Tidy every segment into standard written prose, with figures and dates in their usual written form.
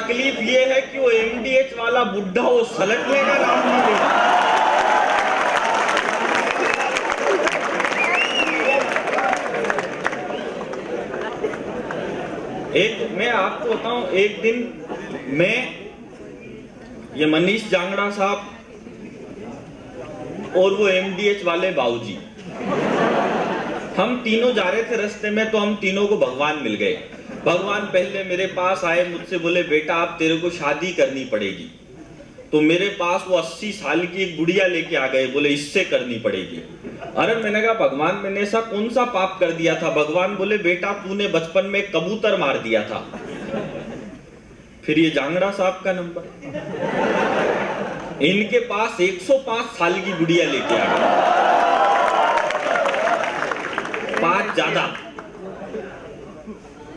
तकलीफ ये है कि वो एमडीएच वाला बुड्ढा वो सलटने का नाम नहीं लेगा। मैं आपको बताऊं, एक दिन ये मनीष जांगड़ा साहब और वो एमडीएच वाले बाबूजी, हम तीनों जा रहे थे रास्ते में, तो हम तीनों को भगवान मिल गए। भगवान पहले मेरे पास आए, मुझसे बोले बेटा अब तेरे को शादी करनी पड़ेगी। तो मेरे पास वो 80 साल की एक गुड़िया लेके आ गए, बोले इससे करनी पड़ेगी। अरे मैंने कहा भगवान मैंने ऐसा कौन सा पाप कर दिया था? भगवान बोले बेटा तूने बचपन में कबूतर मार दिया था। फिर ये जांगड़ा साहब का नंबर, इनके पास 105 साल की गुड़िया लेके आ गए, 5 ज्यादा,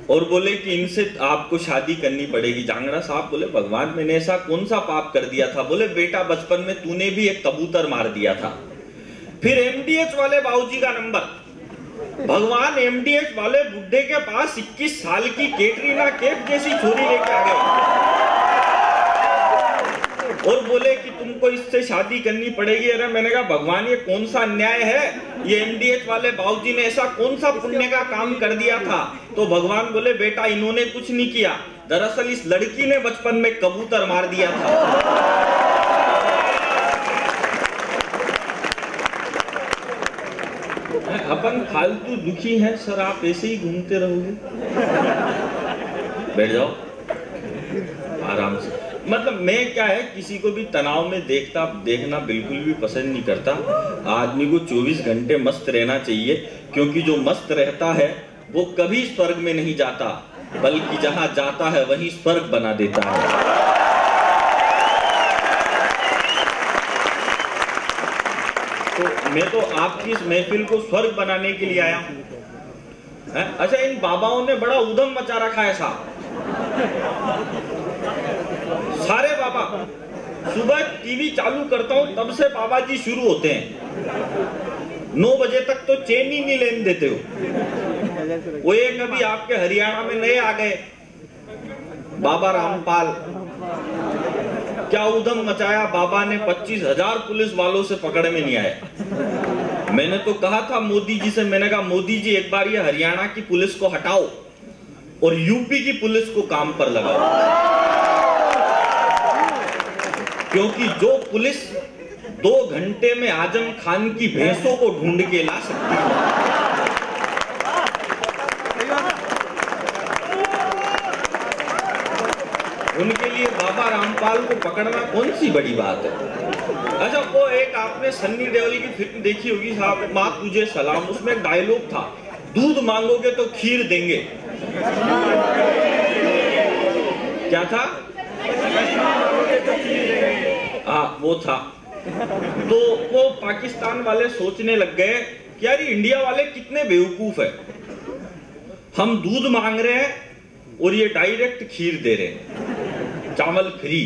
और बोले कि इनसे आपको शादी करनी पड़ेगी। जांगड़ा साहब बोले भगवान मैंने ऐसा कौन सा पाप कर दिया था? बोले बेटा बचपन में तूने भी एक कबूतर मार दिया था। फिर एमडीएच वाले बाबूजी का नंबर, भगवान एमडीएच वाले बुड्ढे के पास 21 साल की कैटरीना कैफ जैसी छोरी लेके आ गए और बोले कि तुमको इससे शादी करनी पड़ेगी। अरे मैंने कहा भगवान ये कौन सा अन्याय है? ये एमडीएच वाले बाबूजी ने ऐसा कौन सा पुण्य का काम कर दिया था? तो भगवान बोले बेटा इन्होंने कुछ नहीं किया, दरअसल इस लड़की ने बचपन में कबूतर मार दिया था। अपन फालतू दुखी हैं सर, आप ऐसे ही घूमते रहोगे? बैठ जाओ आराम से। मतलब मैं क्या है, किसी को भी तनाव में देखना बिल्कुल भी पसंद नहीं करता। आदमी को 24 घंटे मस्त रहना चाहिए, क्योंकि जो मस्त रहता है वो कभी स्वर्ग में नहीं जाता, बल्कि जहां जाता है वहीं स्वर्ग बना देता है। तो मैं तो आपकी इस महफिल को स्वर्ग बनाने के लिए आया हूं। अच्छा इन बाबाओं ने बड़ा उधम मचा रखा है साहब, सारे बाबा। सुबह टीवी चालू करता हूं तब से बाबा जी शुरू होते हैं, 9 बजे तक तो चैन ही नहीं लेने देते हो। वो एक अभी आपके हरियाणा में नए आ गए बाबा रामपाल, क्या उधम मचाया बाबा ने, 25,000 पुलिस वालों से पकड़ में नहीं आए। मैंने तो कहा था मोदी जी से, मैंने कहा मोदी जी एक बार ये हरियाणा की पुलिस को हटाओ और यूपी की पुलिस को काम पर लगाओ, क्योंकि जो पुलिस 2 घंटे में आजम खान की भैंसों को ढूंढ के ला सकती है, उनके लिए बाबा रामपाल को पकड़ना कौन सी बड़ी बात है। अच्छा वो एक आपने सन्नी देओल की फिल्म देखी होगी साहब, माँ तुझे सलाम, उसमें एक डायलॉग था, दूध मांगोगे तो खीर देंगे। क्या था? हाँ वो था। तो वो पाकिस्तान वाले सोचने लग गए कि यार इंडिया वाले कितने बेवकूफ है, हम दूध मांग रहे हैं और ये डायरेक्ट खीर दे रहे हैं, चावल फ्री।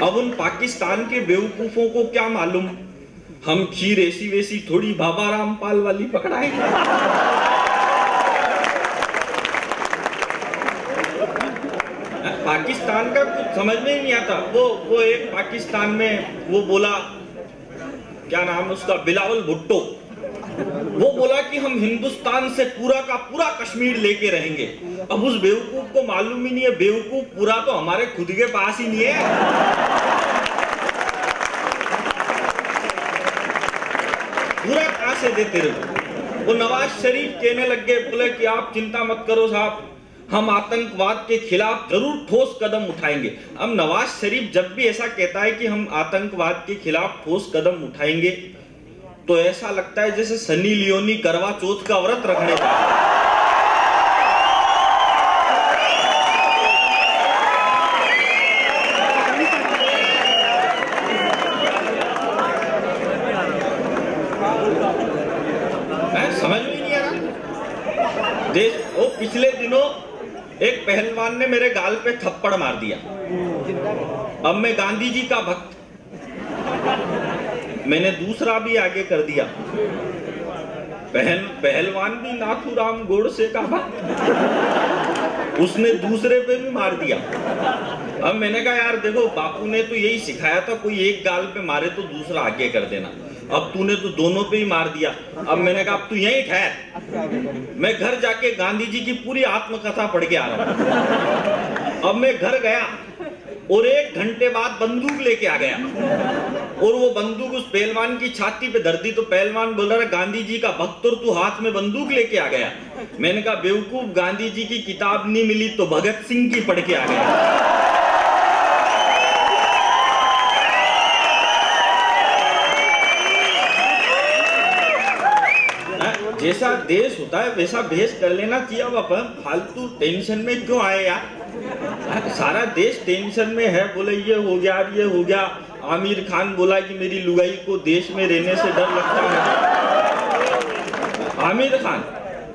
अब उन पाकिस्तान के बेवकूफों को क्या मालूम हम खीर ऐसी वैसी थोड़ी बाबा रामपाल वाली पकड़ाएंगे। पाकिस्तान का कुछ समझ में ही नहीं आता। वो एक पाकिस्तान में वो बोला, क्या नाम उसका, बिलावल भुट्टो, वो बोला कि हम हिंदुस्तान से पूरा का पूरा कश्मीर लेके रहेंगे। अब उस बेवकूफ को मालूम ही नहीं है, बेवकूफ पूरा तो हमारे खुद के पास ही नहीं है। पूरा कहां से देते रहो। वो नवाज शरीफ कहने लग गए, बोले कि आप चिंता मत करो साहब, हम आतंकवाद के खिलाफ जरूर ठोस कदम उठाएंगे। अब नवाज शरीफ जब भी ऐसा कहता है कि हम आतंकवाद के खिलाफ ठोस कदम उठाएंगे, तो ऐसा लगता है जैसे सनी लियोनी करवा चौथ का व्रत रखने का। समझ में नहीं आ रहा। देश वो पिछले दिनों एक पहलवान ने मेरे गाल पे थप्पड़ मार दिया। अब मैं गांधी जी का भक्त, मैंने दूसरा भी आगे कर दिया। पहलवान भी नाथूराम गोडसे का था, उसने दूसरे पे भी मार दिया। अब मैंने कहा यार देखो, बापू ने तो यही सिखाया था, कोई एक गाल पे मारे तो दूसरा आगे कर देना। अब तूने तो दोनों पे ही मार दिया। अब मैंने कहा अब तू यहीं ठहर, मैं घर जाके गांधी जी की पूरी आत्मकथा पढ़ के आ रहा हूं। अब मैं घर गया और 1 घंटे बाद बंदूक लेके आ गया और वो बंदूक उस पहलवान की छाती पे धर दी। तो पहलवान बोल रहा है गांधी जी का भक्त और तू हाथ में बंदूक लेके आ गया। मैंने कहा बेवकूफ, गांधी जी की किताब नहीं मिली तो भगत सिंह की पढ़ के आ गया। जैसा देश होता है वैसा भेष कर लेना चाहिए। अब अपन फालतू टेंशन में क्यों आए यार? सारा देश टेंशन में है, बोले ये हो गया ये हो गया। आमिर खान बोला कि मेरी लुगाई को देश में रहने से डर लगता है। आमिर खान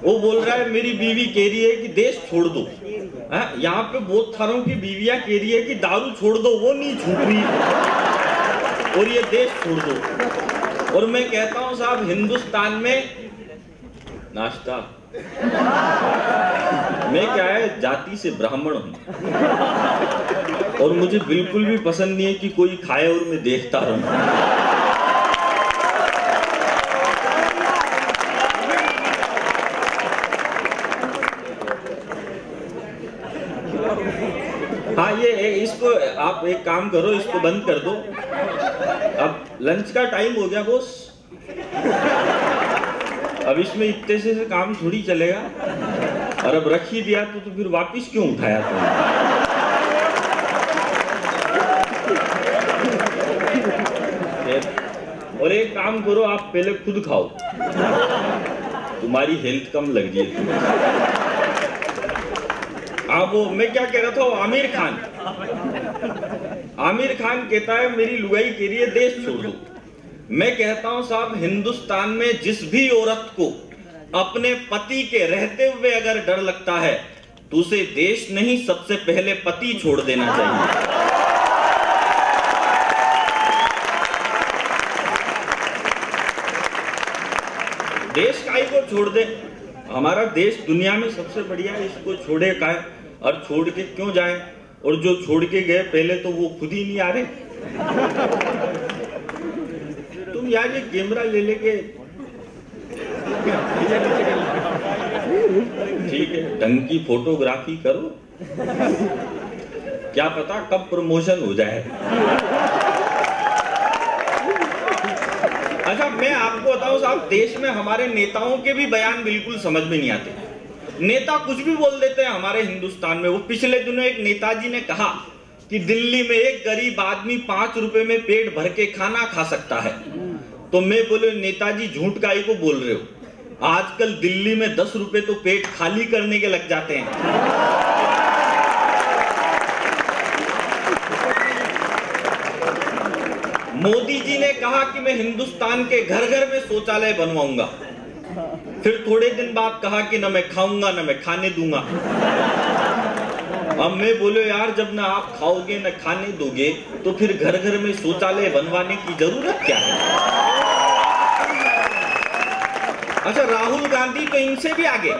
वो बोल रहा है मेरी बीवी कह रही है कि देश छोड़ दो। यहाँ पे बहुत सारों की बीवियां कह रही है कि दारू छोड़ दो, वो नहीं छूट रही और ये देश छोड़ दो। और मैं कहता हूँ साहब, हिंदुस्तान में नाश्ता मैं क्या है, जाति से ब्राह्मण हूं और मुझे बिल्कुल भी पसंद नहीं है कि कोई खाए और मैं देखता रहूं। हाँ, ये इसको आप एक काम करो, इसको बंद कर दो। अब लंच का टाइम हो गया बॉस, अब इसमें इतने से काम थोड़ी चलेगा। और अब रख ही दिया तो फिर वापिस क्यों उठाया तुमने? और एक काम करो, आप पहले खुद खाओ, तुम्हारी हेल्थ कम लग जाएगी। आप वो मैं क्या कह रहा था, आमिर खान कहता है मेरी लुगाई कह रही है देश छोड़ दो। मैं कहता हूं साहब, हिंदुस्तान में जिस भी औरत को अपने पति के रहते हुए अगर डर लगता है तो उसे देश नहीं, सबसे पहले पति छोड़ देना चाहिए। देश काहे को छोड़ दे? हमारा देश दुनिया में सबसे बढ़िया है, इसको छोड़े काहे? और छोड़ के क्यों जाए? और जो छोड़ के गए पहले तो वो खुद ही नहीं आ रहे। तुम यार ये कैमरा ले लेके ठीक है, ढंग की फोटोग्राफी करो, क्या पता कब प्रमोशन हो जाए। अच्छा, मैं आपको बताऊं साहब, देश में हमारे नेताओं के भी बयान बिल्कुल समझ में नहीं आते। नेता कुछ भी बोल देते हैं हमारे हिंदुस्तान में। वो पिछले दिनों एक नेताजी ने कहा कि दिल्ली में एक गरीब आदमी 5 रुपए में पेट भर के खाना खा सकता है। तो मैं बोले नेताजी झूठ काहे को बोल रहे हो? आजकल दिल्ली में 10 रुपए तो पेट खाली करने के लग जाते हैं। मोदी जी ने कहा कि मैं हिंदुस्तान के घर घर में शौचालय बनवाऊंगा, फिर थोड़े दिन बाद कहा कि ना मैं खाऊंगा ना मैं खाने दूंगा। अब मैं बोलो यार, जब ना आप खाओगे ना खाने दोगे तो फिर घर घर में शौचालय बनवाने की जरूरत क्या है? अच्छा, राहुल गांधी तो इनसे भी आगे।